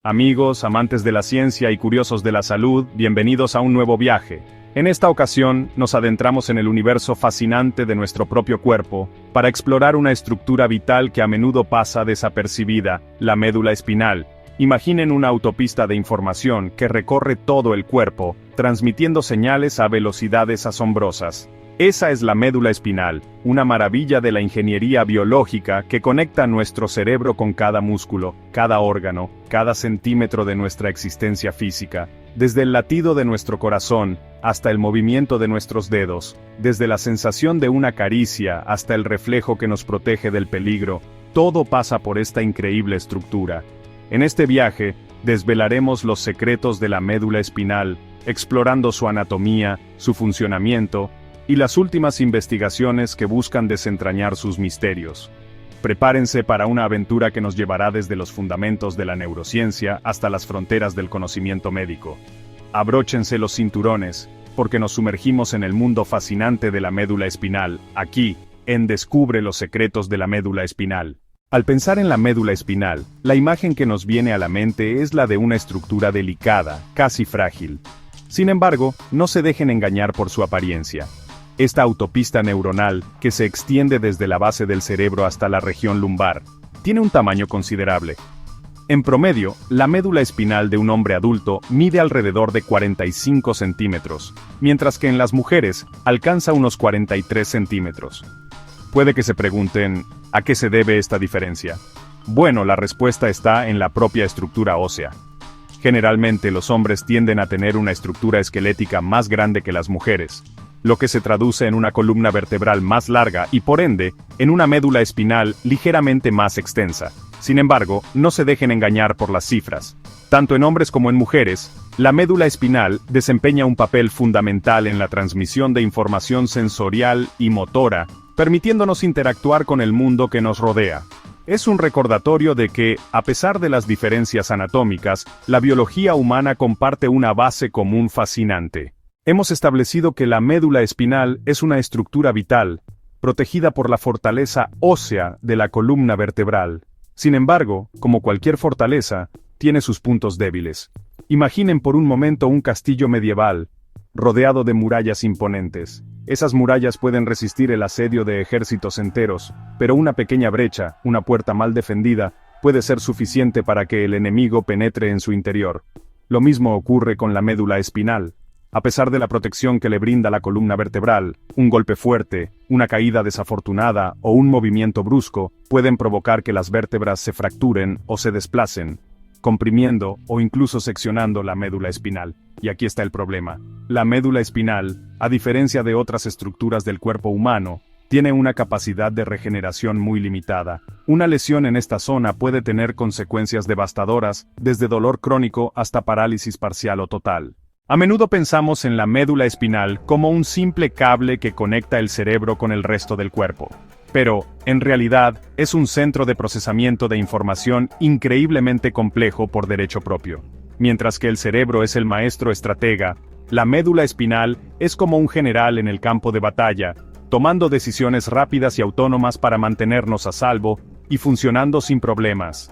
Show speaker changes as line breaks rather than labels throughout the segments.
Amigos, amantes de la ciencia y curiosos de la salud, bienvenidos a un nuevo viaje. En esta ocasión, nos adentramos en el universo fascinante de nuestro propio cuerpo, para explorar una estructura vital que a menudo pasa desapercibida, la médula espinal. Imaginen una autopista de información que recorre todo el cuerpo, transmitiendo señales a velocidades asombrosas. Esa es la médula espinal, una maravilla de la ingeniería biológica que conecta nuestro cerebro con cada músculo, cada órgano, cada centímetro de nuestra existencia física, desde el latido de nuestro corazón, hasta el movimiento de nuestros dedos, desde la sensación de una caricia hasta el reflejo que nos protege del peligro, todo pasa por esta increíble estructura. En este viaje, desvelaremos los secretos de la médula espinal, explorando su anatomía, su funcionamiento, y las últimas investigaciones que buscan desentrañar sus misterios. Prepárense para una aventura que nos llevará desde los fundamentos de la neurociencia hasta las fronteras del conocimiento médico. Abróchense los cinturones, porque nos sumergimos en el mundo fascinante de la médula espinal, aquí, en Descubre los secretos de la médula espinal. Al pensar en la médula espinal, la imagen que nos viene a la mente es la de una estructura delicada, casi frágil. Sin embargo, no se dejen engañar por su apariencia. Esta autopista neuronal, que se extiende desde la base del cerebro hasta la región lumbar, tiene un tamaño considerable. En promedio, la médula espinal de un hombre adulto mide alrededor de 45 centímetros, mientras que en las mujeres alcanza unos 43 centímetros. Puede que se pregunten, ¿a qué se debe esta diferencia? Bueno, la respuesta está en la propia estructura ósea. Generalmente los hombres tienden a tener una estructura esquelética más grande que las mujeres, lo que se traduce en una columna vertebral más larga y por ende, en una médula espinal ligeramente más extensa. Sin embargo, no se dejen engañar por las cifras. Tanto en hombres como en mujeres, la médula espinal desempeña un papel fundamental en la transmisión de información sensorial y motora, permitiéndonos interactuar con el mundo que nos rodea. Es un recordatorio de que, a pesar de las diferencias anatómicas, la biología humana comparte una base común fascinante. Hemos establecido que la médula espinal es una estructura vital, protegida por la fortaleza ósea de la columna vertebral. Sin embargo, como cualquier fortaleza, tiene sus puntos débiles. Imaginen por un momento un castillo medieval, rodeado de murallas imponentes. Esas murallas pueden resistir el asedio de ejércitos enteros, pero una pequeña brecha, una puerta mal defendida, puede ser suficiente para que el enemigo penetre en su interior. Lo mismo ocurre con la médula espinal. A pesar de la protección que le brinda la columna vertebral, un golpe fuerte, una caída desafortunada o un movimiento brusco pueden provocar que las vértebras se fracturen o se desplacen, comprimiendo o incluso seccionando la médula espinal. Y aquí está el problema. La médula espinal, a diferencia de otras estructuras del cuerpo humano, tiene una capacidad de regeneración muy limitada. Una lesión en esta zona puede tener consecuencias devastadoras, desde dolor crónico hasta parálisis parcial o total. A menudo pensamos en la médula espinal como un simple cable que conecta el cerebro con el resto del cuerpo. Pero, en realidad, es un centro de procesamiento de información increíblemente complejo por derecho propio. Mientras que el cerebro es el maestro estratega, la médula espinal es como un general en el campo de batalla, tomando decisiones rápidas y autónomas para mantenernos a salvo y funcionando sin problemas.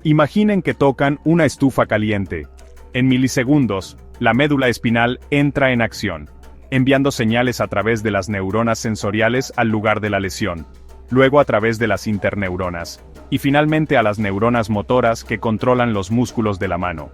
Imaginen que tocan una estufa caliente. En milisegundos, la médula espinal entra en acción, enviando señales a través de las neuronas sensoriales al lugar de la lesión, luego a través de las interneuronas, y finalmente a las neuronas motoras que controlan los músculos de la mano.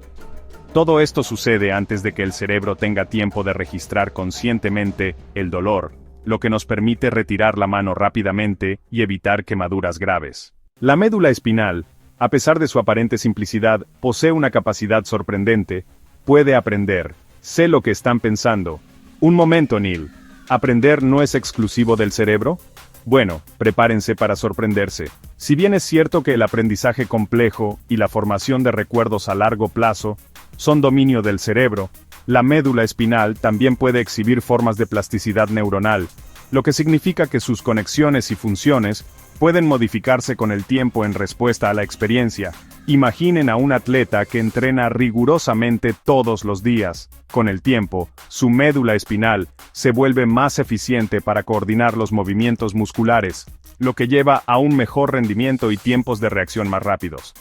Todo esto sucede antes de que el cerebro tenga tiempo de registrar conscientemente el dolor, lo que nos permite retirar la mano rápidamente y evitar quemaduras graves. La médula espinal, a pesar de su aparente simplicidad, posee una capacidad sorprendente. Puede aprender. Sé lo que están pensando. Un momento, Neil. ¿Aprender no es exclusivo del cerebro? Bueno, prepárense para sorprenderse. Si bien es cierto que el aprendizaje complejo y la formación de recuerdos a largo plazo son dominio del cerebro, la médula espinal también puede exhibir formas de plasticidad neuronal, lo que significa que sus conexiones y funciones pueden modificarse con el tiempo en respuesta a la experiencia. Imaginen a un atleta que entrena rigurosamente todos los días. Con el tiempo, su médula espinal se vuelve más eficiente para coordinar los movimientos musculares, lo que lleva a un mejor rendimiento y tiempos de reacción más rápidos.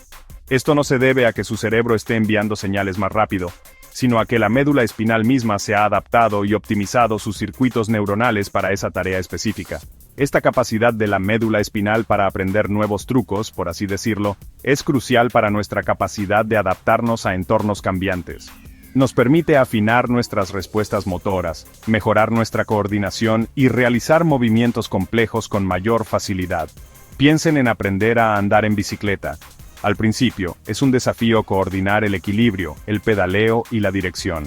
Esto no se debe a que su cerebro esté enviando señales más rápido, sino a que la médula espinal misma se ha adaptado y optimizado sus circuitos neuronales para esa tarea específica. Esta capacidad de la médula espinal para aprender nuevos trucos, por así decirlo, es crucial para nuestra capacidad de adaptarnos a entornos cambiantes. Nos permite afinar nuestras respuestas motoras, mejorar nuestra coordinación y realizar movimientos complejos con mayor facilidad. Piensen en aprender a andar en bicicleta. Al principio, es un desafío coordinar el equilibrio, el pedaleo y la dirección.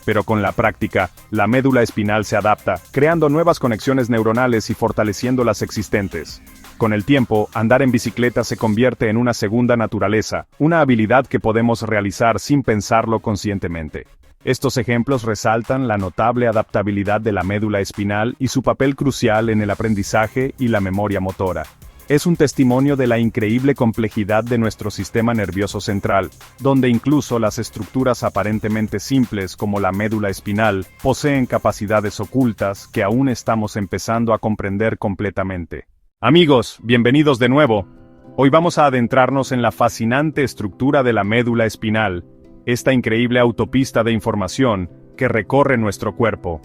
Pero con la práctica, la médula espinal se adapta, creando nuevas conexiones neuronales y fortaleciendo las existentes. Con el tiempo, andar en bicicleta se convierte en una segunda naturaleza, una habilidad que podemos realizar sin pensarlo conscientemente. Estos ejemplos resaltan la notable adaptabilidad de la médula espinal y su papel crucial en el aprendizaje y la memoria motora. Es un testimonio de la increíble complejidad de nuestro sistema nervioso central, donde incluso las estructuras aparentemente simples como la médula espinal poseen capacidades ocultas que aún estamos empezando a comprender completamente. Amigos, bienvenidos de nuevo. Hoy vamos a adentrarnos en la fascinante estructura de la médula espinal, esta increíble autopista de información que recorre nuestro cuerpo.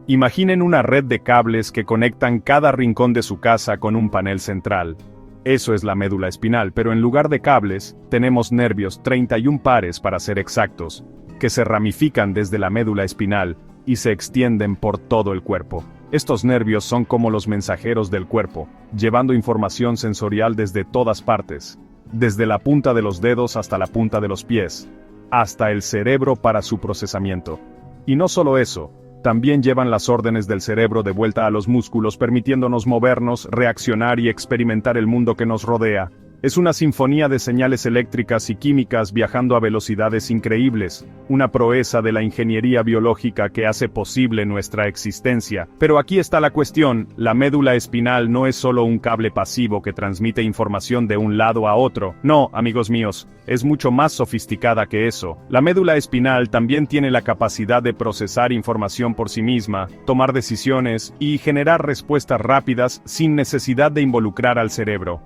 Imaginen una red de cables que conectan cada rincón de su casa con un panel central. Eso es la médula espinal, pero en lugar de cables, tenemos nervios, 31 pares para ser exactos, que se ramifican desde la médula espinal y se extienden por todo el cuerpo. Estos nervios son como los mensajeros del cuerpo, llevando información sensorial desde todas partes, desde la punta de los dedos hasta la punta de los pies, hasta el cerebro para su procesamiento. Y no solo eso, también llevan las órdenes del cerebro de vuelta a los músculos, permitiéndonos movernos, reaccionar y experimentar el mundo que nos rodea. Es una sinfonía de señales eléctricas y químicas viajando a velocidades increíbles, una proeza de la ingeniería biológica que hace posible nuestra existencia. Pero aquí está la cuestión: la médula espinal no es solo un cable pasivo que transmite información de un lado a otro. No, amigos míos, es mucho más sofisticada que eso. La médula espinal también tiene la capacidad de procesar información por sí misma, tomar decisiones y generar respuestas rápidas sin necesidad de involucrar al cerebro.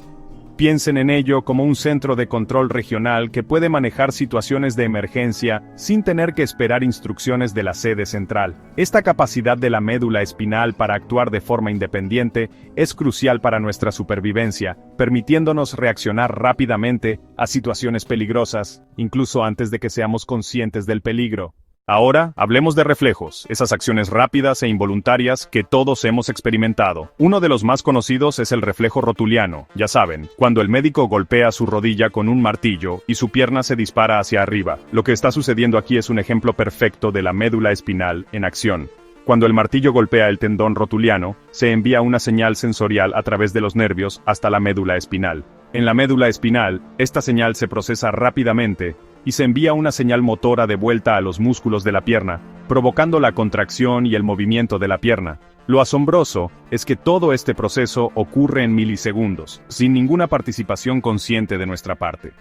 Piensen en ello como un centro de control regional que puede manejar situaciones de emergencia sin tener que esperar instrucciones de la sede central. Esta capacidad de la médula espinal para actuar de forma independiente es crucial para nuestra supervivencia, permitiéndonos reaccionar rápidamente a situaciones peligrosas, incluso antes de que seamos conscientes del peligro. Ahora, hablemos de reflejos, esas acciones rápidas e involuntarias que todos hemos experimentado. Uno de los más conocidos es el reflejo rotuliano, ya saben, cuando el médico golpea su rodilla con un martillo y su pierna se dispara hacia arriba. Lo que está sucediendo aquí es un ejemplo perfecto de la médula espinal en acción. Cuando el martillo golpea el tendón rotuliano, se envía una señal sensorial a través de los nervios hasta la médula espinal. En la médula espinal, esta señal se procesa rápidamente y se envía una señal motora de vuelta a los músculos de la pierna, provocando la contracción y el movimiento de la pierna. Lo asombroso es que todo este proceso ocurre en milisegundos, sin ninguna participación consciente de nuestra parte.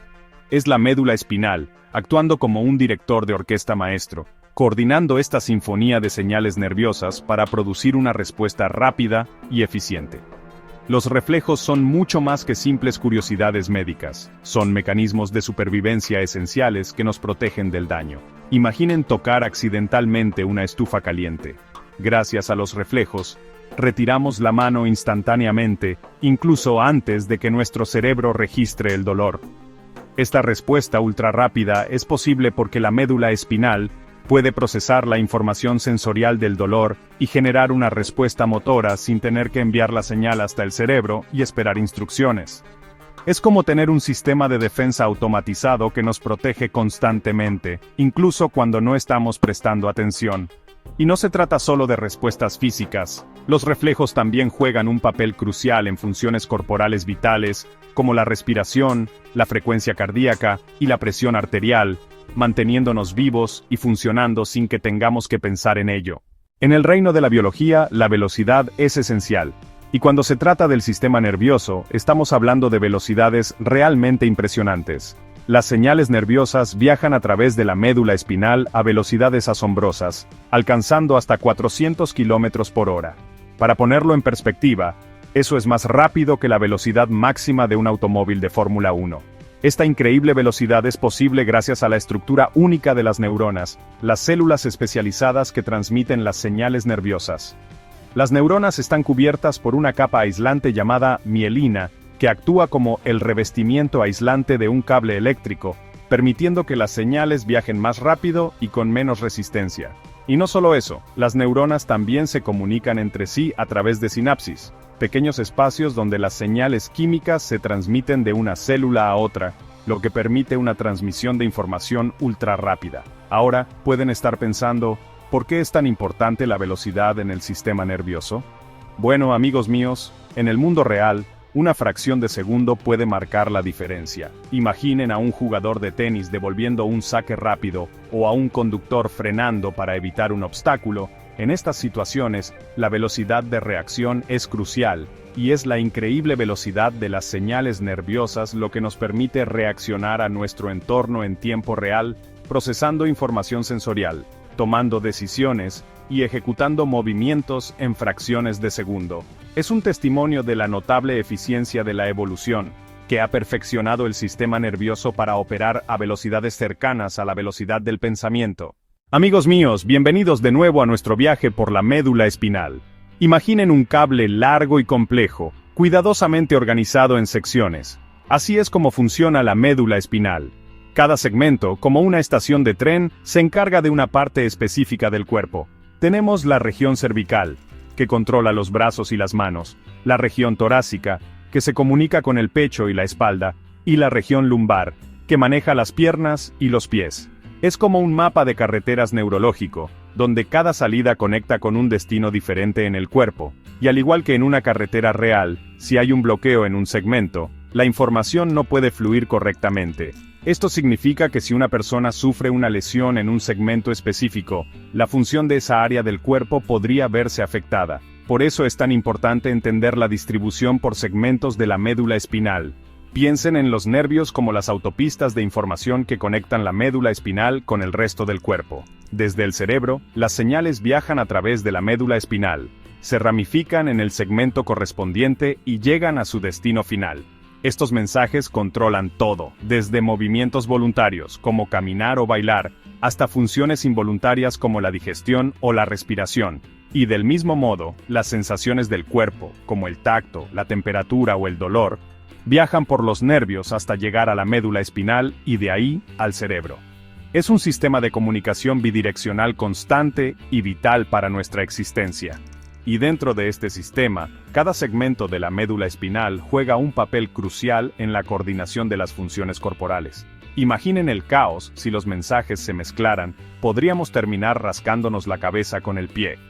Es la médula espinal, actuando como un director de orquesta maestro, coordinando esta sinfonía de señales nerviosas para producir una respuesta rápida y eficiente. Los reflejos son mucho más que simples curiosidades médicas, son mecanismos de supervivencia esenciales que nos protegen del daño. Imaginen tocar accidentalmente una estufa caliente. Gracias a los reflejos, retiramos la mano instantáneamente, incluso antes de que nuestro cerebro registre el dolor. Esta respuesta ultrarrápida es posible porque la médula espinal puede procesar la información sensorial del dolor y generar una respuesta motora sin tener que enviar la señal hasta el cerebro y esperar instrucciones. Es como tener un sistema de defensa automatizado que nos protege constantemente, incluso cuando no estamos prestando atención. Y no se trata solo de respuestas físicas. Los reflejos también juegan un papel crucial en funciones corporales vitales, como la respiración, la frecuencia cardíaca y la presión arterial, manteniéndonos vivos y funcionando sin que tengamos que pensar en ello. En el reino de la biología, la velocidad es esencial. Y cuando se trata del sistema nervioso, estamos hablando de velocidades realmente impresionantes. Las señales nerviosas viajan a través de la médula espinal a velocidades asombrosas, alcanzando hasta 400 km por hora. Para ponerlo en perspectiva, eso es más rápido que la velocidad máxima de un automóvil de Fórmula 1. Esta increíble velocidad es posible gracias a la estructura única de las neuronas, las células especializadas que transmiten las señales nerviosas. Las neuronas están cubiertas por una capa aislante llamada mielina, que actúa como el revestimiento aislante de un cable eléctrico, permitiendo que las señales viajen más rápido y con menos resistencia. Y no solo eso, las neuronas también se comunican entre sí a través de sinapsis, pequeños espacios donde las señales químicas se transmiten de una célula a otra, lo que permite una transmisión de información ultra rápida. Ahora, pueden estar pensando, ¿por qué es tan importante la velocidad en el sistema nervioso? Bueno, amigos míos, en el mundo real, una fracción de segundo puede marcar la diferencia. Imaginen a un jugador de tenis devolviendo un saque rápido, o a un conductor frenando para evitar un obstáculo. En estas situaciones, la velocidad de reacción es crucial, y es la increíble velocidad de las señales nerviosas lo que nos permite reaccionar a nuestro entorno en tiempo real, procesando información sensorial, tomando decisiones, y ejecutando movimientos en fracciones de segundo. Es un testimonio de la notable eficiencia de la evolución, que ha perfeccionado el sistema nervioso para operar a velocidades cercanas a la velocidad del pensamiento. Amigos míos, bienvenidos de nuevo a nuestro viaje por la médula espinal. Imaginen un cable largo y complejo, cuidadosamente organizado en secciones. Así es como funciona la médula espinal. Cada segmento, como una estación de tren, se encarga de una parte específica del cuerpo. Tenemos la región cervical, que controla los brazos y las manos, la región torácica, que se comunica con el pecho y la espalda, y la región lumbar, que maneja las piernas y los pies. Es como un mapa de carreteras neurológico, donde cada salida conecta con un destino diferente en el cuerpo, y al igual que en una carretera real, si hay un bloqueo en un segmento, la información no puede fluir correctamente. Esto significa que si una persona sufre una lesión en un segmento específico, la función de esa área del cuerpo podría verse afectada. Por eso es tan importante entender la distribución por segmentos de la médula espinal. Piensen en los nervios como las autopistas de información que conectan la médula espinal con el resto del cuerpo. Desde el cerebro, las señales viajan a través de la médula espinal, se ramifican en el segmento correspondiente y llegan a su destino final. Estos mensajes controlan todo, desde movimientos voluntarios, como caminar o bailar, hasta funciones involuntarias como la digestión o la respiración. Y del mismo modo, las sensaciones del cuerpo, como el tacto, la temperatura o el dolor, viajan por los nervios hasta llegar a la médula espinal y de ahí al cerebro. Es un sistema de comunicación bidireccional constante y vital para nuestra existencia. Y dentro de este sistema, cada segmento de la médula espinal juega un papel crucial en la coordinación de las funciones corporales. Imaginen el caos si los mensajes se mezclaran, podríamos terminar rascándonos la cabeza con el pie.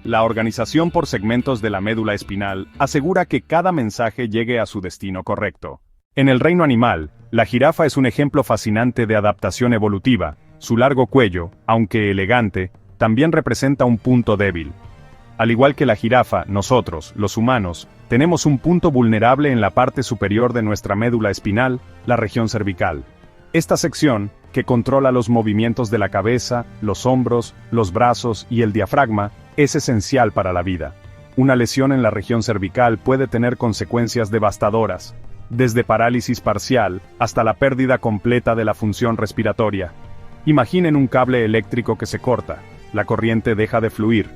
La organización por segmentos de la médula espinal asegura que cada mensaje llegue a su destino correcto. En el reino animal, la jirafa es un ejemplo fascinante de adaptación evolutiva. Su largo cuello, aunque elegante, también representa un punto débil. Al igual que la jirafa, nosotros, los humanos, tenemos un punto vulnerable en la parte superior de nuestra médula espinal, la región cervical. Esta sección, que controla los movimientos de la cabeza, los hombros, los brazos y el diafragma, es esencial para la vida. Una lesión en la región cervical puede tener consecuencias devastadoras, desde parálisis parcial hasta la pérdida completa de la función respiratoria. Imaginen un cable eléctrico que se corta, la corriente deja de fluir.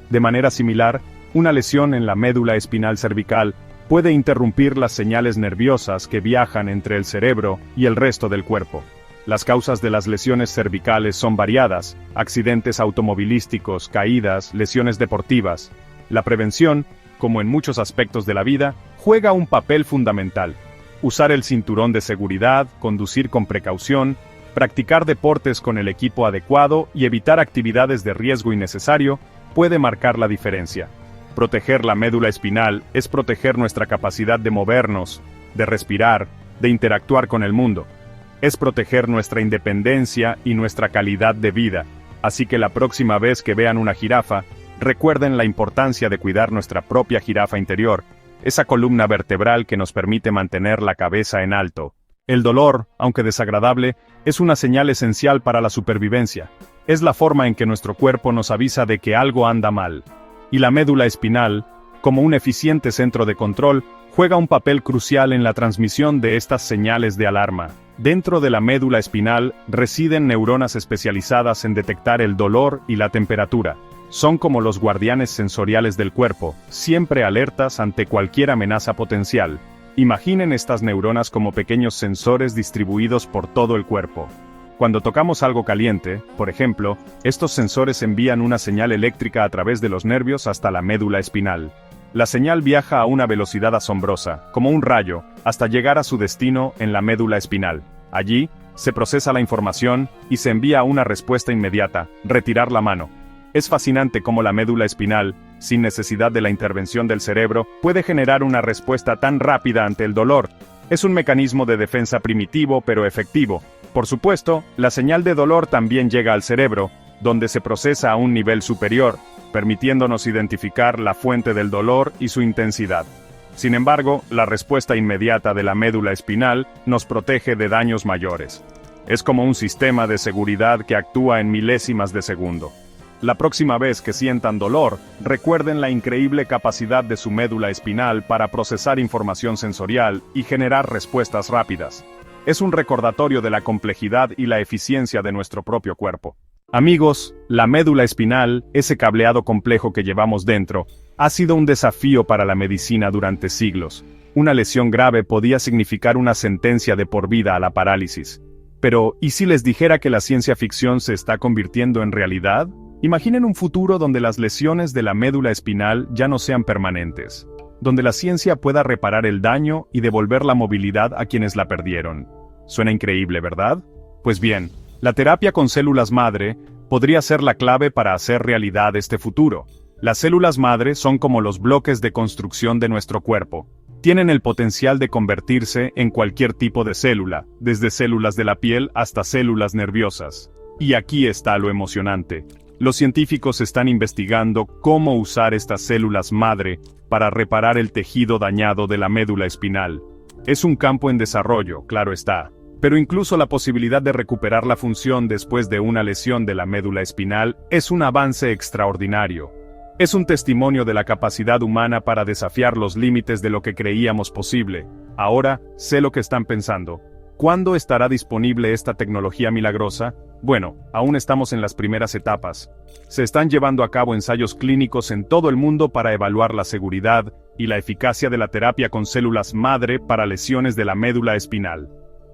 De manera similar, una lesión en la médula espinal cervical puede interrumpir las señales nerviosas que viajan entre el cerebro y el resto del cuerpo. Las causas de las lesiones cervicales son variadas: accidentes automovilísticos, caídas, lesiones deportivas. La prevención, como en muchos aspectos de la vida, juega un papel fundamental. Usar el cinturón de seguridad, conducir con precaución, practicar deportes con el equipo adecuado y evitar actividades de riesgo innecesario puede marcar la diferencia. Proteger la médula espinal es proteger nuestra capacidad de movernos, de respirar, de interactuar con el mundo. Es proteger nuestra independencia y nuestra calidad de vida. Así que la próxima vez que vean una jirafa, recuerden la importancia de cuidar nuestra propia jirafa interior, esa columna vertebral que nos permite mantener la cabeza en alto. El dolor, aunque desagradable, es una señal esencial para la supervivencia. Es la forma en que nuestro cuerpo nos avisa de que algo anda mal. Y la médula espinal, como un eficiente centro de control, juega un papel crucial en la transmisión de estas señales de alarma. Dentro de la médula espinal residen neuronas especializadas en detectar el dolor y la temperatura. Son como los guardianes sensoriales del cuerpo, siempre alertas ante cualquier amenaza potencial. Imaginen estas neuronas como pequeños sensores distribuidos por todo el cuerpo. Cuando tocamos algo caliente, por ejemplo, estos sensores envían una señal eléctrica a través de los nervios hasta la médula espinal. La señal viaja a una velocidad asombrosa, como un rayo, hasta llegar a su destino en la médula espinal. Allí, se procesa la información y se envía una respuesta inmediata: retirar la mano. Es fascinante cómo la médula espinal, sin necesidad de la intervención del cerebro, puede generar una respuesta tan rápida ante el dolor. Es un mecanismo de defensa primitivo pero efectivo. Por supuesto, la señal de dolor también llega al cerebro, donde se procesa a un nivel superior, permitiéndonos identificar la fuente del dolor y su intensidad. Sin embargo, la respuesta inmediata de la médula espinal nos protege de daños mayores. Es como un sistema de seguridad que actúa en milésimas de segundo. La próxima vez que sientan dolor, recuerden la increíble capacidad de su médula espinal para procesar información sensorial y generar respuestas rápidas. Es un recordatorio de la complejidad y la eficiencia de nuestro propio cuerpo. Amigos, la médula espinal, ese cableado complejo que llevamos dentro, ha sido un desafío para la medicina durante siglos. Una lesión grave podía significar una sentencia de por vida a la parálisis. Pero, ¿y si les dijera que la ciencia ficción se está convirtiendo en realidad? Imaginen un futuro donde las lesiones de la médula espinal ya no sean permanentes, donde la ciencia pueda reparar el daño y devolver la movilidad a quienes la perdieron. Suena increíble, ¿verdad? Pues bien, la terapia con células madre podría ser la clave para hacer realidad este futuro. Las células madre son como los bloques de construcción de nuestro cuerpo. Tienen el potencial de convertirse en cualquier tipo de célula, desde células de la piel hasta células nerviosas. Y aquí está lo emocionante. Los científicos están investigando cómo usar estas células madre para reparar el tejido dañado de la médula espinal. Es un campo en desarrollo, claro está. Pero incluso la posibilidad de recuperar la función después de una lesión de la médula espinal es un avance extraordinario. Es un testimonio de la capacidad humana para desafiar los límites de lo que creíamos posible. Ahora, sé lo que están pensando. ¿Cuándo estará disponible esta tecnología milagrosa? Bueno, aún estamos en las primeras etapas. Se están llevando a cabo ensayos clínicos en todo el mundo para evaluar la seguridad y la eficacia de la terapia con células madre para lesiones de la médula espinal.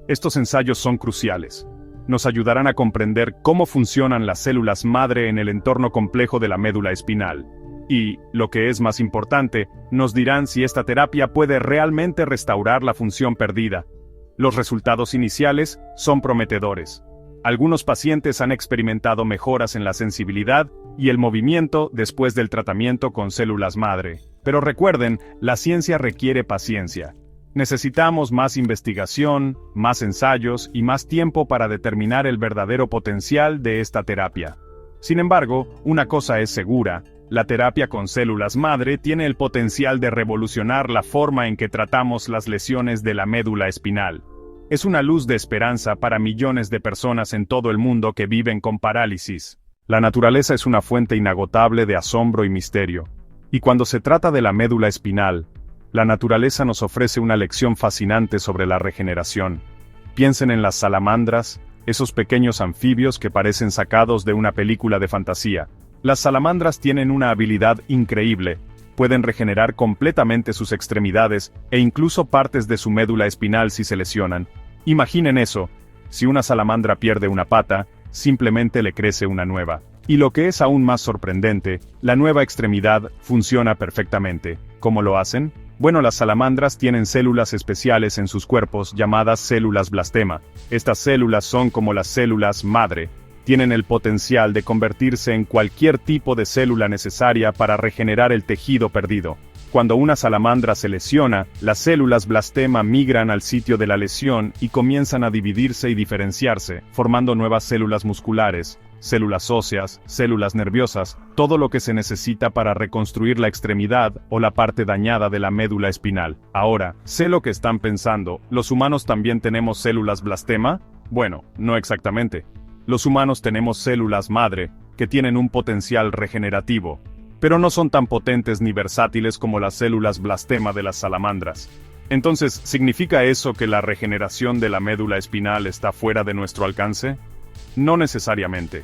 Estos ensayos son cruciales. Nos ayudarán a comprender cómo funcionan las células madre en el entorno complejo de la médula espinal. Y, lo que es más importante, nos dirán si esta terapia puede realmente restaurar la función perdida. Los resultados iniciales son prometedores. Algunos pacientes han experimentado mejoras en la sensibilidad y el movimiento después del tratamiento con células madre. Pero recuerden, la ciencia requiere paciencia. Necesitamos más investigación, más ensayos y más tiempo para determinar el verdadero potencial de esta terapia. Sin embargo, una cosa es segura: la terapia con células madre tiene el potencial de revolucionar la forma en que tratamos las lesiones de la médula espinal. Es una luz de esperanza para millones de personas en todo el mundo que viven con parálisis. La naturaleza es una fuente inagotable de asombro y misterio. Y cuando se trata de la médula espinal, la naturaleza nos ofrece una lección fascinante sobre la regeneración. Piensen en las salamandras, esos pequeños anfibios que parecen sacados de una película de fantasía. Las salamandras tienen una habilidad increíble. Pueden regenerar completamente sus extremidades e incluso partes de su médula espinal si se lesionan. Imaginen eso: si una salamandra pierde una pata, simplemente le crece una nueva. Y lo que es aún más sorprendente, la nueva extremidad funciona perfectamente. ¿Cómo lo hacen? Bueno, las salamandras tienen células especiales en sus cuerpos llamadas células blastema. Estas células son como las células madre. Tienen el potencial de convertirse en cualquier tipo de célula necesaria para regenerar el tejido perdido. Cuando una salamandra se lesiona, las células blastema migran al sitio de la lesión y comienzan a dividirse y diferenciarse, formando nuevas células musculares, células óseas, células nerviosas, todo lo que se necesita para reconstruir la extremidad o la parte dañada de la médula espinal. Ahora, sé lo que están pensando: ¿los humanos también tenemos células blastema? Bueno, no exactamente. Los humanos tenemos células madre, que tienen un potencial regenerativo. pero no son tan potentes ni versátiles como las células blastema de las salamandras. Entonces, ¿significa eso que la regeneración de la médula espinal está fuera de nuestro alcance? No necesariamente.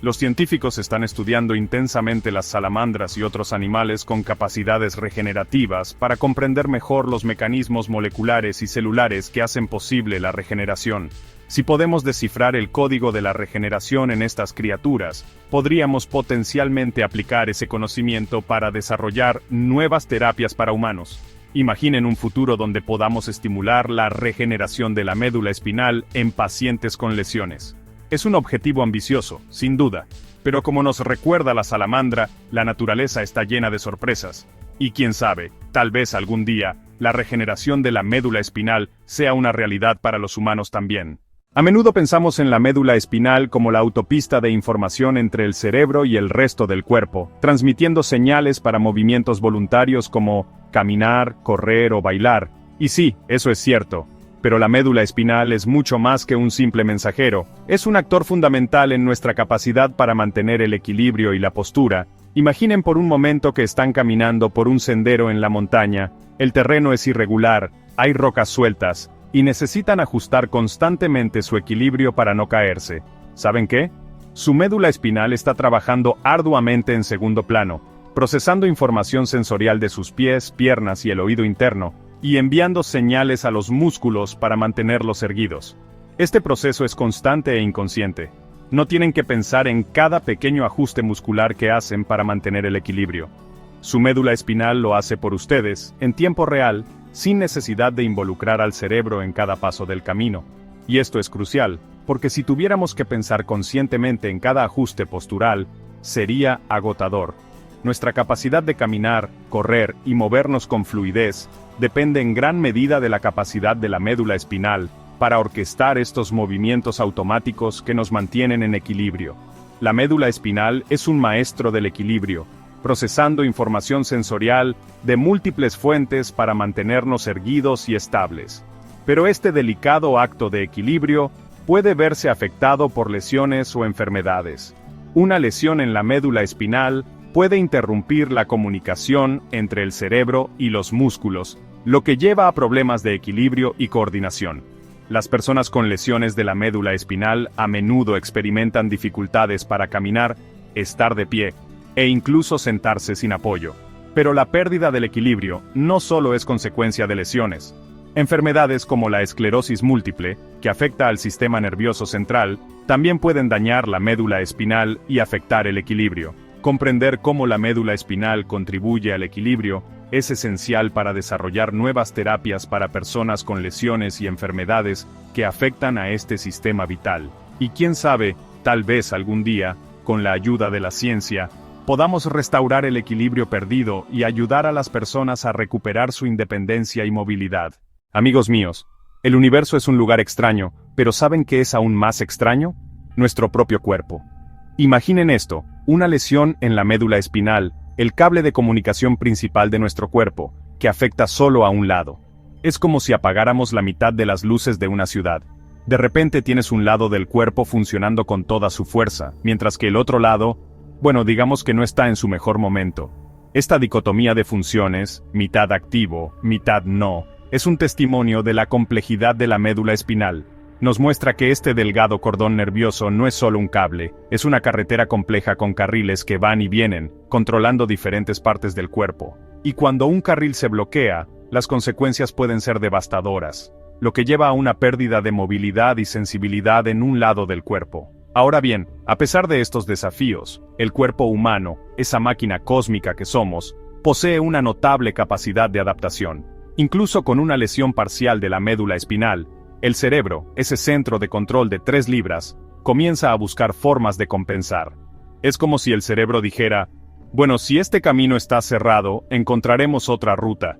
Los científicos están estudiando intensamente las salamandras y otros animales con capacidades regenerativas para comprender mejor los mecanismos moleculares y celulares que hacen posible la regeneración. Si podemos descifrar el código de la regeneración en estas criaturas, podríamos potencialmente aplicar ese conocimiento para desarrollar nuevas terapias para humanos. Imaginen un futuro donde podamos estimular la regeneración de la médula espinal en pacientes con lesiones. Es un objetivo ambicioso, sin duda, pero como nos recuerda la salamandra, la naturaleza está llena de sorpresas. Y quién sabe, tal vez algún día, la regeneración de la médula espinal sea una realidad para los humanos también. A menudo pensamos en la médula espinal como la autopista de información entre el cerebro y el resto del cuerpo, transmitiendo señales para movimientos voluntarios como caminar, correr o bailar. Y sí, eso es cierto. Pero la médula espinal es mucho más que un simple mensajero, es un actor fundamental en nuestra capacidad para mantener el equilibrio y la postura. Imaginen por un momento que están caminando por un sendero en la montaña, el terreno es irregular, hay rocas sueltas, y necesitan ajustar constantemente su equilibrio para no caerse. ¿Saben qué? Su médula espinal está trabajando arduamente en segundo plano, procesando información sensorial de sus pies, piernas y el oído interno, y enviando señales a los músculos para mantenerlos erguidos. Este proceso es constante e inconsciente. No tienen que pensar en cada pequeño ajuste muscular que hacen para mantener el equilibrio. Su médula espinal lo hace por ustedes, en tiempo real, sin necesidad de involucrar al cerebro en cada paso del camino. Y esto es crucial, porque si tuviéramos que pensar conscientemente en cada ajuste postural, sería agotador. Nuestra capacidad de caminar, correr y movernos con fluidez depende en gran medida de la capacidad de la médula espinal para orquestar estos movimientos automáticos que nos mantienen en equilibrio. La médula espinal es un maestro del equilibrio, procesando información sensorial de múltiples fuentes para mantenernos erguidos y estables. Pero este delicado acto de equilibrio puede verse afectado por lesiones o enfermedades. Una lesión en la médula espinal puede interrumpir la comunicación entre el cerebro y los músculos, lo que lleva a problemas de equilibrio y coordinación. Las personas con lesiones de la médula espinal a menudo experimentan dificultades para caminar, estar de pie, e incluso sentarse sin apoyo. Pero la pérdida del equilibrio no solo es consecuencia de lesiones. Enfermedades como la esclerosis múltiple, que afecta al sistema nervioso central, también pueden dañar la médula espinal y afectar el equilibrio. Comprender cómo la médula espinal contribuye al equilibrio es esencial para desarrollar nuevas terapias para personas con lesiones y enfermedades que afectan a este sistema vital. Y quién sabe, tal vez algún día, con la ayuda de la ciencia, podamos restaurar el equilibrio perdido y ayudar a las personas a recuperar su independencia y movilidad. Amigos míos, el universo es un lugar extraño, pero ¿saben qué es aún más extraño? Nuestro propio cuerpo. Imaginen esto, una lesión en la médula espinal, el cable de comunicación principal de nuestro cuerpo, que afecta solo a un lado. Es como si apagáramos la mitad de las luces de una ciudad. De repente tienes un lado del cuerpo funcionando con toda su fuerza, mientras que el otro lado, bueno, digamos que no está en su mejor momento. Esta dicotomía de funciones, mitad activo, mitad no, es un testimonio de la complejidad de la médula espinal. Nos muestra que este delgado cordón nervioso no es solo un cable, es una carretera compleja con carriles que van y vienen, controlando diferentes partes del cuerpo. Y cuando un carril se bloquea, las consecuencias pueden ser devastadoras, lo que lleva a una pérdida de movilidad y sensibilidad en un lado del cuerpo. Ahora bien, a pesar de estos desafíos, el cuerpo humano, esa máquina cósmica que somos, posee una notable capacidad de adaptación. Incluso con una lesión parcial de la médula espinal, el cerebro, ese centro de control de 3 libras, comienza a buscar formas de compensar. Es como si el cerebro dijera, bueno, si este camino está cerrado, encontraremos otra ruta.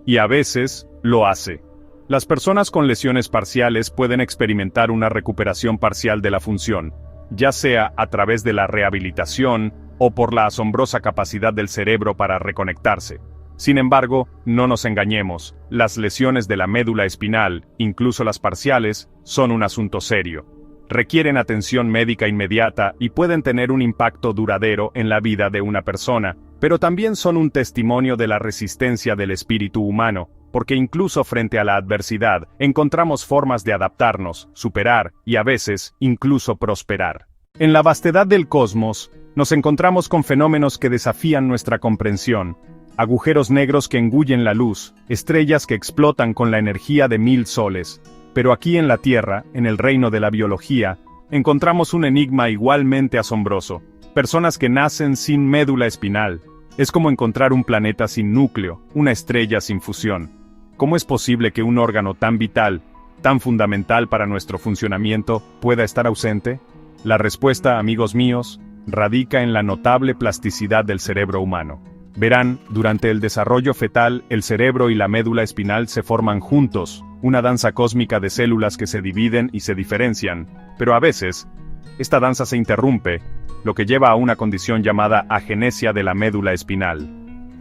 Y a veces, lo hace. Las personas con lesiones parciales pueden experimentar una recuperación parcial de la función, ya sea a través de la rehabilitación o por la asombrosa capacidad del cerebro para reconectarse. Sin embargo, no nos engañemos, las lesiones de la médula espinal, incluso las parciales, son un asunto serio. requieren atención médica inmediata y pueden tener un impacto duradero en la vida de una persona, pero también son un testimonio de la resistencia del espíritu humano, porque incluso frente a la adversidad, encontramos formas de adaptarnos, superar y a veces, incluso prosperar. En la vastedad del cosmos, nos encontramos con fenómenos que desafían nuestra comprensión. Agujeros negros que engullen la luz, estrellas que explotan con la energía de 1000 soles. Pero aquí en la Tierra, en el reino de la biología, encontramos un enigma igualmente asombroso. Personas que nacen sin médula espinal. Es como encontrar un planeta sin núcleo, una estrella sin fusión. ¿Cómo es posible que un órgano tan vital, tan fundamental para nuestro funcionamiento, pueda estar ausente? La respuesta, amigos míos, radica en la notable plasticidad del cerebro humano. Verán, durante el desarrollo fetal, el cerebro y la médula espinal se forman juntos, una danza cósmica de células que se dividen y se diferencian, pero a veces, esta danza se interrumpe, lo que lleva a una condición llamada agenesia de la médula espinal.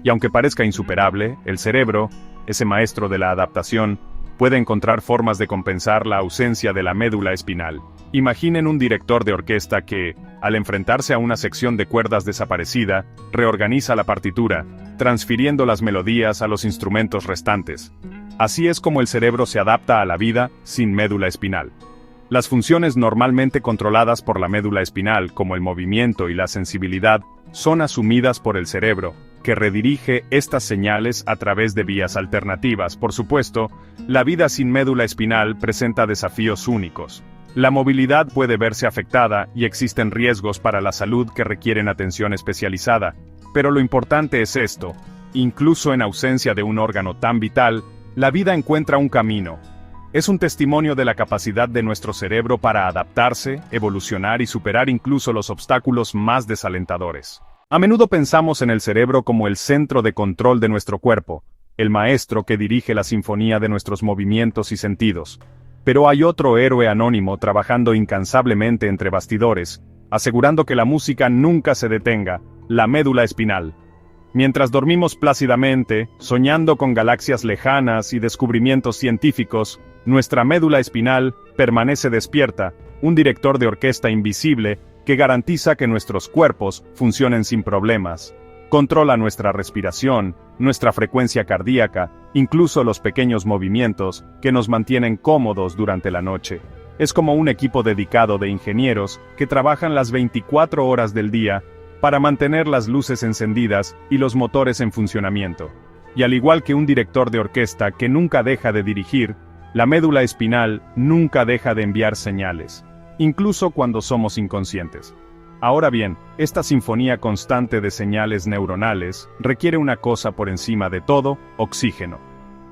Y aunque parezca insuperable, el cerebro, ese maestro de la adaptación, puede encontrar formas de compensar la ausencia de la médula espinal. Imaginen un director de orquesta que, al enfrentarse a una sección de cuerdas desaparecida, reorganiza la partitura, transfiriendo las melodías a los instrumentos restantes. Así es como el cerebro se adapta a la vida sin médula espinal. Las funciones normalmente controladas por la médula espinal, como el movimiento y la sensibilidad, son asumidas por el cerebro, que redirige estas señales a través de vías alternativas. Por supuesto, la vida sin médula espinal presenta desafíos únicos. La movilidad puede verse afectada y existen riesgos para la salud que requieren atención especializada. Pero lo importante es esto: incluso en ausencia de un órgano tan vital, la vida encuentra un camino. Es un testimonio de la capacidad de nuestro cerebro para adaptarse, evolucionar y superar incluso los obstáculos más desalentadores. A menudo pensamos en el cerebro como el centro de control de nuestro cuerpo, el maestro que dirige la sinfonía de nuestros movimientos y sentidos. Pero hay otro héroe anónimo trabajando incansablemente entre bastidores, asegurando que la música nunca se detenga: la médula espinal. Mientras dormimos plácidamente, soñando con galaxias lejanas y descubrimientos científicos, nuestra médula espinal permanece despierta, un director de orquesta invisible que garantiza que nuestros cuerpos funcionen sin problemas. Controla nuestra respiración, nuestra frecuencia cardíaca, incluso los pequeños movimientos que nos mantienen cómodos durante la noche. Es como un equipo dedicado de ingenieros que trabajan las 24 horas del día para mantener las luces encendidas y los motores en funcionamiento. Y al igual que un director de orquesta que nunca deja de dirigir, la médula espinal nunca deja de enviar señales, incluso cuando somos inconscientes. Ahora bien, esta sinfonía constante de señales neuronales requiere una cosa por encima de todo: oxígeno.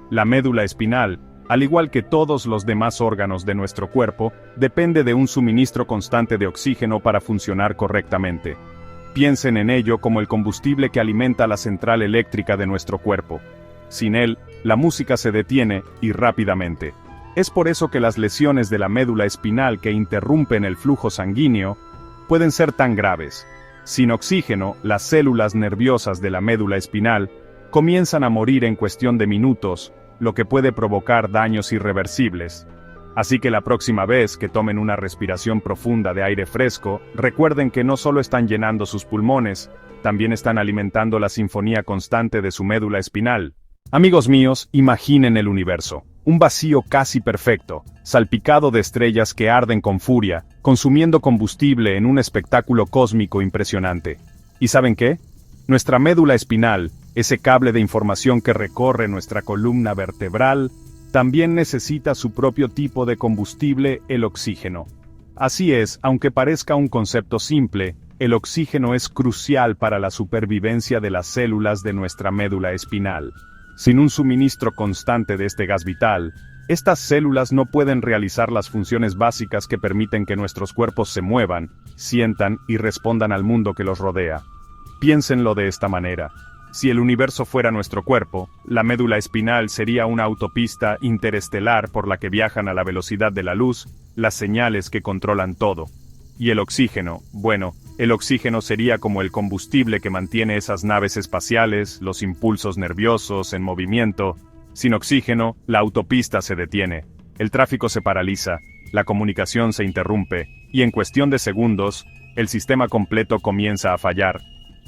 La médula espinal, al igual que todos los demás órganos de nuestro cuerpo, depende de un suministro constante de oxígeno para funcionar correctamente. Piensen en ello como el combustible que alimenta la central eléctrica de nuestro cuerpo. Sin él, la música se detiene, y rápidamente. Es por eso que las lesiones de la médula espinal que interrumpen el flujo sanguíneo pueden ser tan graves. Sin oxígeno, las células nerviosas de la médula espinal comienzan a morir en cuestión de minutos, lo que puede provocar daños irreversibles. Así que la próxima vez que tomen una respiración profunda de aire fresco, recuerden que no solo están llenando sus pulmones, también están alimentando la sinfonía constante de su médula espinal. Amigos míos, imaginen el universo, un vacío casi perfecto, salpicado de estrellas que arden con furia, consumiendo combustible en un espectáculo cósmico impresionante. ¿Y saben qué? Nuestra médula espinal, ese cable de información que recorre nuestra columna vertebral, también necesita su propio tipo de combustible, el oxígeno. Así es, aunque parezca un concepto simple, el oxígeno es crucial para la supervivencia de las células de nuestra médula espinal. Sin un suministro constante de este gas vital, estas células no pueden realizar las funciones básicas que permiten que nuestros cuerpos se muevan, sientan y respondan al mundo que los rodea. Piénsenlo de esta manera. Si el universo fuera nuestro cuerpo, la médula espinal sería una autopista interestelar por la que viajan a la velocidad de la luz las señales que controlan todo. Y el oxígeno, bueno, el oxígeno sería como el combustible que mantiene esas naves espaciales, los impulsos nerviosos en movimiento. Sin oxígeno, la autopista se detiene, el tráfico se paraliza, la comunicación se interrumpe, y en cuestión de segundos, el sistema completo comienza a fallar.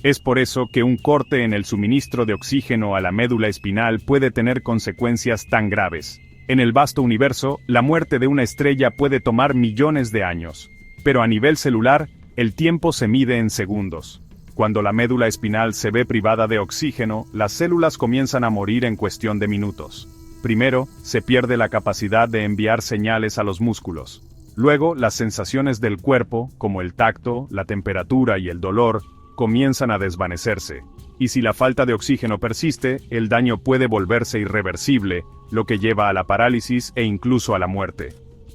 Es por eso que un corte en el suministro de oxígeno a la médula espinal puede tener consecuencias tan graves. En el vasto universo, la muerte de una estrella puede tomar millones de años. Pero a nivel celular, el tiempo se mide en segundos. Cuando la médula espinal se ve privada de oxígeno, las células comienzan a morir en cuestión de minutos. Primero, se pierde la capacidad de enviar señales a los músculos. Luego, las sensaciones del cuerpo, como el tacto, la temperatura y el dolor, comienzan a desvanecerse. Y si la falta de oxígeno persiste, el daño puede volverse irreversible, lo que lleva a la parálisis e incluso a la muerte.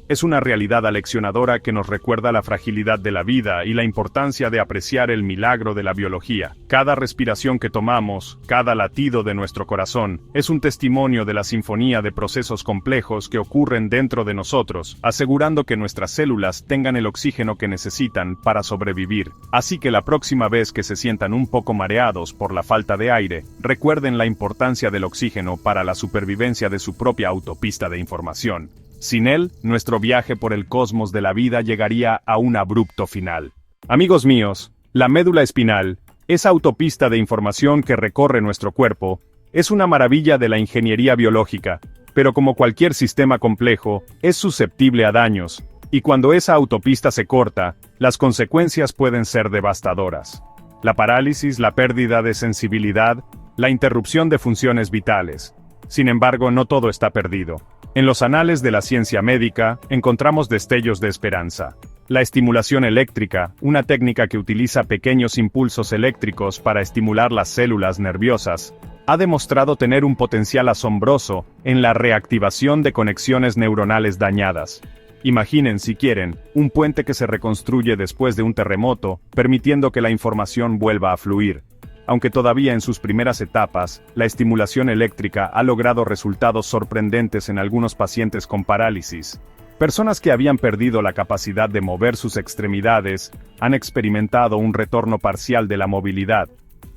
Es una realidad aleccionadora que nos recuerda la fragilidad de la vida y la importancia de apreciar el milagro de la biología. Cada respiración que tomamos, cada latido de nuestro corazón, es un testimonio de la sinfonía de procesos complejos que ocurren dentro de nosotros, asegurando que nuestras células tengan el oxígeno que necesitan para sobrevivir. Así que la próxima vez que se sientan un poco mareados por la falta de aire, recuerden la importancia del oxígeno para la supervivencia de su propia autopista de información. Sin él, nuestro viaje por el cosmos de la vida llegaría a un abrupto final. Amigos míos, la médula espinal, esa autopista de información que recorre nuestro cuerpo, es una maravilla de la ingeniería biológica, pero como cualquier sistema complejo, es susceptible a daños, y cuando esa autopista se corta, las consecuencias pueden ser devastadoras. La parálisis, la pérdida de sensibilidad, la interrupción de funciones vitales. Sin embargo, no todo está perdido. En los anales de la ciencia médica, encontramos destellos de esperanza. La estimulación eléctrica, una técnica que utiliza pequeños impulsos eléctricos para estimular las células nerviosas, ha demostrado tener un potencial asombroso en la reactivación de conexiones neuronales dañadas. Imaginen, si quieren, un puente que se reconstruye después de un terremoto, permitiendo que la información vuelva a fluir. Aunque todavía en sus primeras etapas, la estimulación eléctrica ha logrado resultados sorprendentes en algunos pacientes con parálisis. Personas que habían perdido la capacidad de mover sus extremidades han experimentado un retorno parcial de la movilidad.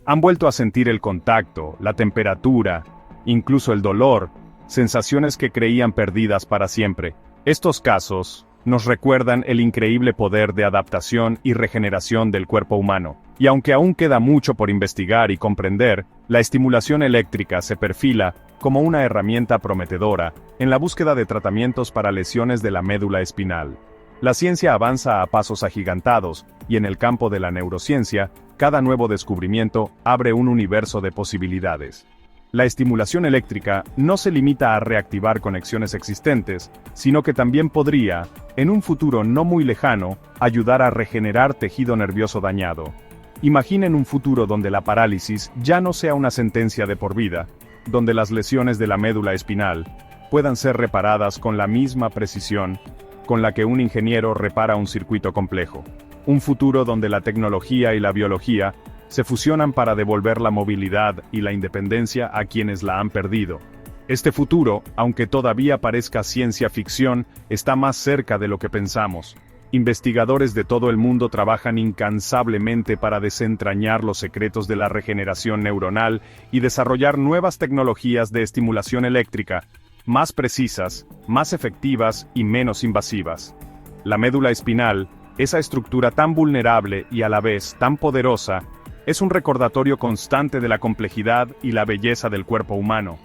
Han vuelto a sentir el contacto, la temperatura, incluso el dolor, sensaciones que creían perdidas para siempre. Estos casos nos recuerdan el increíble poder de adaptación y regeneración del cuerpo humano. Y aunque aún queda mucho por investigar y comprender, la estimulación eléctrica se perfila como una herramienta prometedora en la búsqueda de tratamientos para lesiones de la médula espinal. La ciencia avanza a pasos agigantados, y en el campo de la neurociencia, cada nuevo descubrimiento abre un universo de posibilidades. La estimulación eléctrica no se limita a reactivar conexiones existentes, sino que también podría, en un futuro no muy lejano, ayudar a regenerar tejido nervioso dañado. Imaginen un futuro donde la parálisis ya no sea una sentencia de por vida, donde las lesiones de la médula espinal puedan ser reparadas con la misma precisión con la que un ingeniero repara un circuito complejo. Un futuro donde la tecnología y la biología se fusionan para devolver la movilidad y la independencia a quienes la han perdido. Este futuro, aunque todavía parezca ciencia ficción, está más cerca de lo que pensamos. Investigadores de todo el mundo trabajan incansablemente para desentrañar los secretos de la regeneración neuronal y desarrollar nuevas tecnologías de estimulación eléctrica, más precisas, más efectivas y menos invasivas. La médula espinal, esa estructura tan vulnerable y a la vez tan poderosa, es un recordatorio constante de la complejidad y la belleza del cuerpo humano.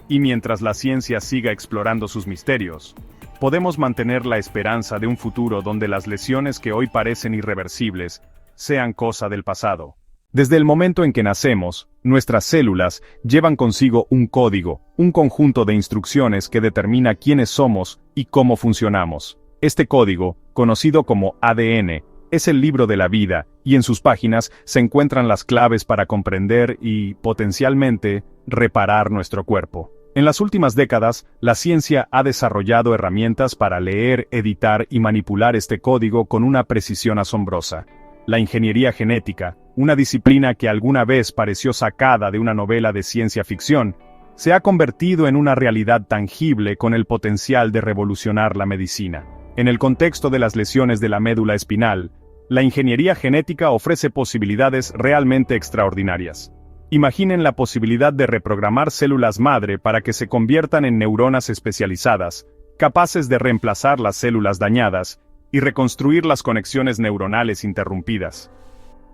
Y mientras la ciencia siga explorando sus misterios, podemos mantener la esperanza de un futuro donde las lesiones que hoy parecen irreversibles sean cosa del pasado. Desde el momento en que nacemos, nuestras células llevan consigo un código, un conjunto de instrucciones que determina quiénes somos y cómo funcionamos. Este código, conocido como ADN, es el libro de la vida, y en sus páginas se encuentran las claves para comprender y, potencialmente, reparar nuestro cuerpo. En las últimas décadas, la ciencia ha desarrollado herramientas para leer, editar y manipular este código con una precisión asombrosa. La ingeniería genética, una disciplina que alguna vez pareció sacada de una novela de ciencia ficción, se ha convertido en una realidad tangible con el potencial de revolucionar la medicina. En el contexto de las lesiones de la médula espinal, la ingeniería genética ofrece posibilidades realmente extraordinarias. Imaginen la posibilidad de reprogramar células madre para que se conviertan en neuronas especializadas, capaces de reemplazar las células dañadas y reconstruir las conexiones neuronales interrumpidas.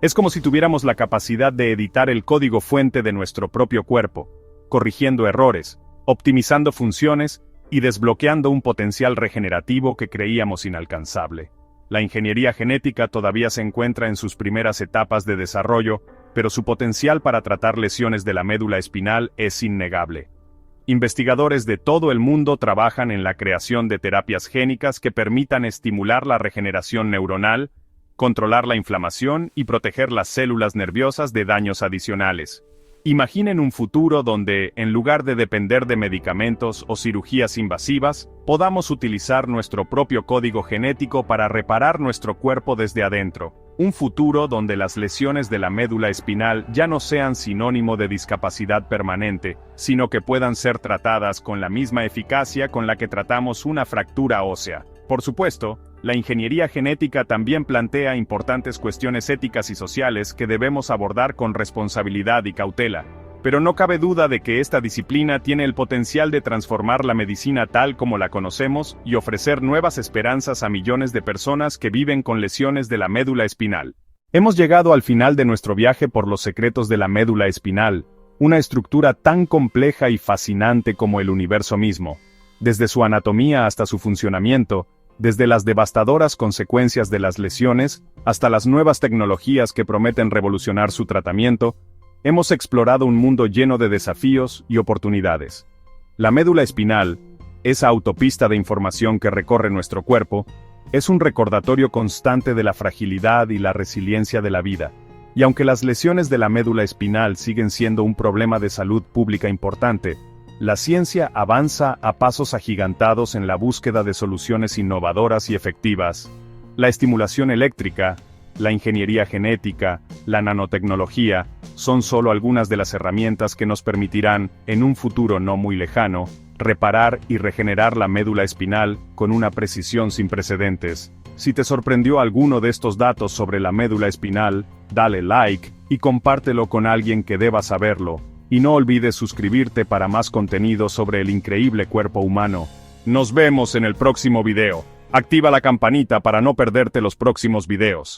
Es como si tuviéramos la capacidad de editar el código fuente de nuestro propio cuerpo, corrigiendo errores, optimizando funciones y desbloqueando un potencial regenerativo que creíamos inalcanzable. La ingeniería genética todavía se encuentra en sus primeras etapas de desarrollo, pero su potencial para tratar lesiones de la médula espinal es innegable. Investigadores de todo el mundo trabajan en la creación de terapias génicas que permitan estimular la regeneración neuronal, controlar la inflamación y proteger las células nerviosas de daños adicionales. Imaginen un futuro donde, en lugar de depender de medicamentos o cirugías invasivas, podamos utilizar nuestro propio código genético para reparar nuestro cuerpo desde adentro. Un futuro donde las lesiones de la médula espinal ya no sean sinónimo de discapacidad permanente, sino que puedan ser tratadas con la misma eficacia con la que tratamos una fractura ósea. Por supuesto, la ingeniería genética también plantea importantes cuestiones éticas y sociales que debemos abordar con responsabilidad y cautela. Pero no cabe duda de que esta disciplina tiene el potencial de transformar la medicina tal como la conocemos y ofrecer nuevas esperanzas a millones de personas que viven con lesiones de la médula espinal. Hemos llegado al final de nuestro viaje por los secretos de la médula espinal, una estructura tan compleja y fascinante como el universo mismo. Desde su anatomía hasta su funcionamiento, desde las devastadoras consecuencias de las lesiones hasta las nuevas tecnologías que prometen revolucionar su tratamiento, hemos explorado un mundo lleno de desafíos y oportunidades. La médula espinal, esa autopista de información que recorre nuestro cuerpo, es un recordatorio constante de la fragilidad y la resiliencia de la vida. Y aunque las lesiones de la médula espinal siguen siendo un problema de salud pública importante, la ciencia avanza a pasos agigantados en la búsqueda de soluciones innovadoras y efectivas. La estimulación eléctrica, la ingeniería genética, la nanotecnología, son solo algunas de las herramientas que nos permitirán, en un futuro no muy lejano, reparar y regenerar la médula espinal con una precisión sin precedentes. Si te sorprendió alguno de estos datos sobre la médula espinal, dale like y compártelo con alguien que deba saberlo. Y no olvides suscribirte para más contenido sobre el increíble cuerpo humano. Nos vemos en el próximo video. Activa la campanita para no perderte los próximos videos.